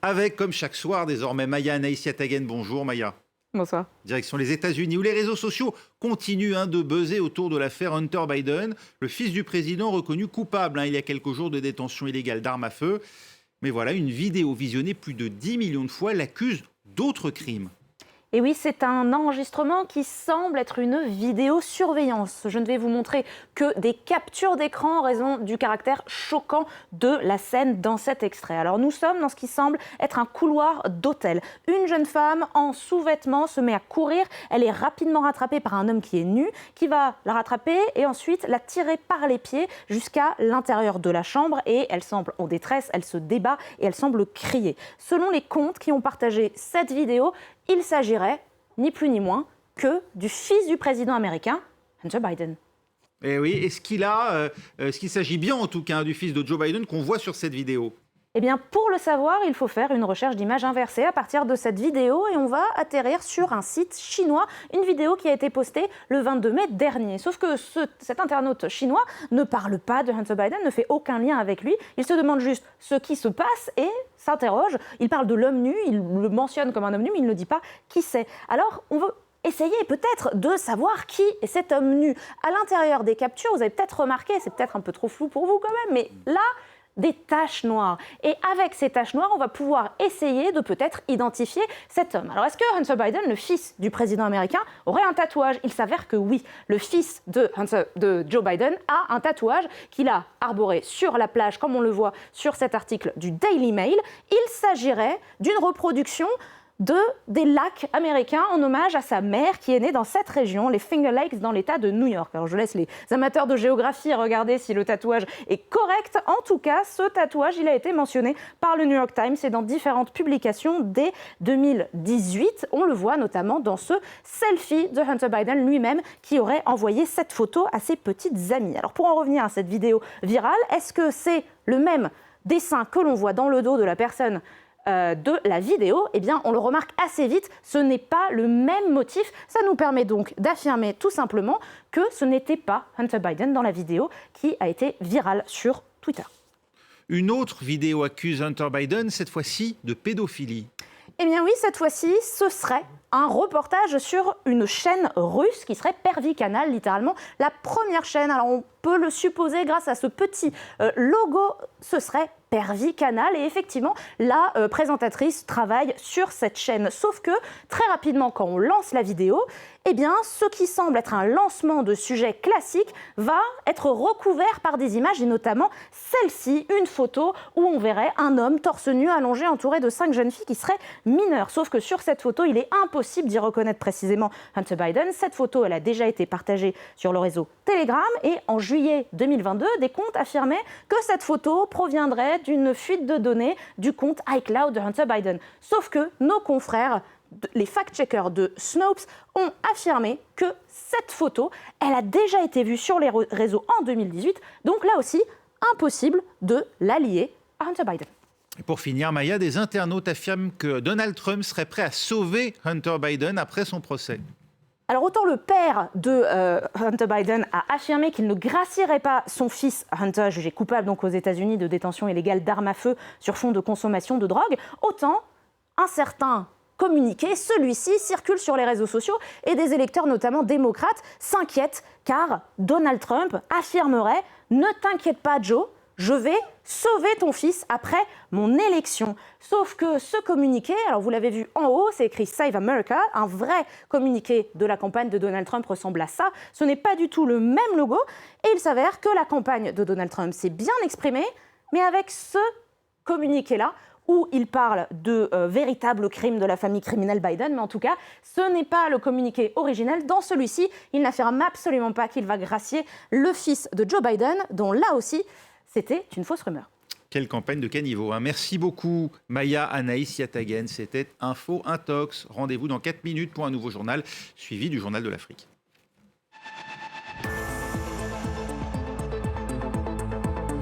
avec, comme chaque soir désormais, Maya Anaïs Yatagen. Bonjour Maya. Bonsoir. Direction les États-Unis, où les réseaux sociaux continuent de buzzer autour de l'affaire Hunter Biden, le fils du président reconnu coupable il y a quelques jours de détention illégale d'armes à feu. Mais voilà, une vidéo visionnée plus de 10 millions de fois l'accuse d'autres crimes. Et oui, c'est un enregistrement qui semble être une vidéosurveillance. Je ne vais vous montrer que des captures d'écran en raison du caractère choquant de la scène dans cet extrait. Alors nous sommes dans ce qui semble être un couloir d'hôtel. Une jeune femme en sous-vêtements se met à courir. Elle est rapidement rattrapée par un homme qui est nu, qui va la rattraper et ensuite la tirer par les pieds jusqu'à l'intérieur de la chambre. Et elle semble en détresse, elle se débat et elle semble crier. Selon les comptes qui ont partagé cette vidéo, il s'agirait, ni plus ni moins, que du fils du président américain, Hunter Biden. Et oui, est-ce qu'il s'agit bien en tout cas du fils de Joe Biden qu'on voit sur cette vidéo ? Eh bien, pour le savoir, il faut faire une recherche d'image inversée à partir de cette vidéo et on va atterrir sur un site chinois, une vidéo qui a été postée le 22 mai dernier. Sauf que cet internaute chinois ne parle pas de Hunter Biden, ne fait aucun lien avec lui. Il se demande juste ce qui se passe et s'interroge. Il parle de l'homme nu, il le mentionne comme un homme nu, mais il ne dit pas qui c'est. Alors, on veut essayer peut-être de savoir qui est cet homme nu. À l'intérieur des captures, vous avez peut-être remarqué, c'est peut-être un peu trop flou pour vous quand même, mais là, des taches noires. Et avec ces taches noires, on va pouvoir essayer de peut-être identifier cet homme. Alors, est-ce que Hunter Biden, le fils du président américain, aurait un tatouage ? Il s'avère que oui. Le fils de Joe Biden a un tatouage qu'il a arboré sur la plage, comme on le voit sur cet article du Daily Mail. Il s'agirait d'une reproduction des lacs américains en hommage à sa mère qui est née dans cette région, les Finger Lakes, dans l'État de New York. Alors je laisse les amateurs de géographie regarder si le tatouage est correct. En tout cas, ce tatouage, il a été mentionné par le New York Times et dans différentes publications dès 2018. On le voit notamment dans ce selfie de Hunter Biden lui-même qui aurait envoyé cette photo à ses petites amies. Alors pour en revenir à cette vidéo virale, est-ce que c'est le même dessin que l'on voit dans le dos de la personne de la vidéo? Eh bien, on le remarque assez vite, ce n'est pas le même motif. Ça nous permet donc d'affirmer tout simplement que ce n'était pas Hunter Biden dans la vidéo qui a été virale sur Twitter. Une autre vidéo accuse Hunter Biden, cette fois-ci de pédophilie. Eh bien oui, cette fois-ci, ce serait un reportage sur une chaîne russe qui serait Pervy Canal, littéralement la première chaîne. Alors on peut le supposer grâce à ce petit logo, ce serait Pervy Canal. Et effectivement, la présentatrice travaille sur cette chaîne. Sauf que très rapidement, quand on lance la vidéo, eh bien, ce qui semble être un lancement de sujet classique va être recouvert par des images et notamment celle-ci, une photo où on verrait un homme torse nu allongé entouré de 5 jeunes filles qui seraient mineures. Sauf que sur cette photo, il est impossible d'y reconnaître précisément Hunter Biden. Cette photo, elle a déjà été partagée sur le réseau Telegram et en juillet 2022, des comptes affirmaient que cette photo proviendrait d'une fuite de données du compte iCloud de Hunter Biden. Sauf que nos confrères, les fact-checkers de Snopes, ont affirmé que cette photo, elle a déjà été vue sur les réseaux en 2018. Donc là aussi, impossible de la lier à Hunter Biden. Et pour finir, Maya, des internautes affirment que Donald Trump serait prêt à sauver Hunter Biden après son procès. Alors autant le père de Hunter Biden a affirmé qu'il ne gracierait pas son fils Hunter, jugé coupable donc aux États-Unis de détention illégale d'armes à feu sur fond de consommation de drogue, autant un certain communiqué, celui-ci circule sur les réseaux sociaux et des électeurs, notamment démocrates, s'inquiètent car Donald Trump affirmerait « Ne t'inquiète pas Joe, je vais sauver ton fils après mon élection ». Sauf que ce communiqué, alors vous l'avez vu en haut, c'est écrit Save America, un vrai communiqué de la campagne de Donald Trump ressemble à ça. Ce n'est pas du tout le même logo et il s'avère que la campagne de Donald Trump s'est bien exprimée, mais avec ce communiqué-là, où il parle de véritables crimes de la famille criminelle Biden, mais en tout cas, ce n'est pas le communiqué originel. Dans celui-ci, il n'affirme absolument pas qu'il va gracier le fils de Joe Biden, dont là aussi, c'était une fausse rumeur. Quelle campagne de caniveau, hein. Merci beaucoup, Maya Anaïs Yatagen. C'était Info Intox. Rendez-vous dans 4 minutes pour un nouveau journal, suivi du Journal de l'Afrique.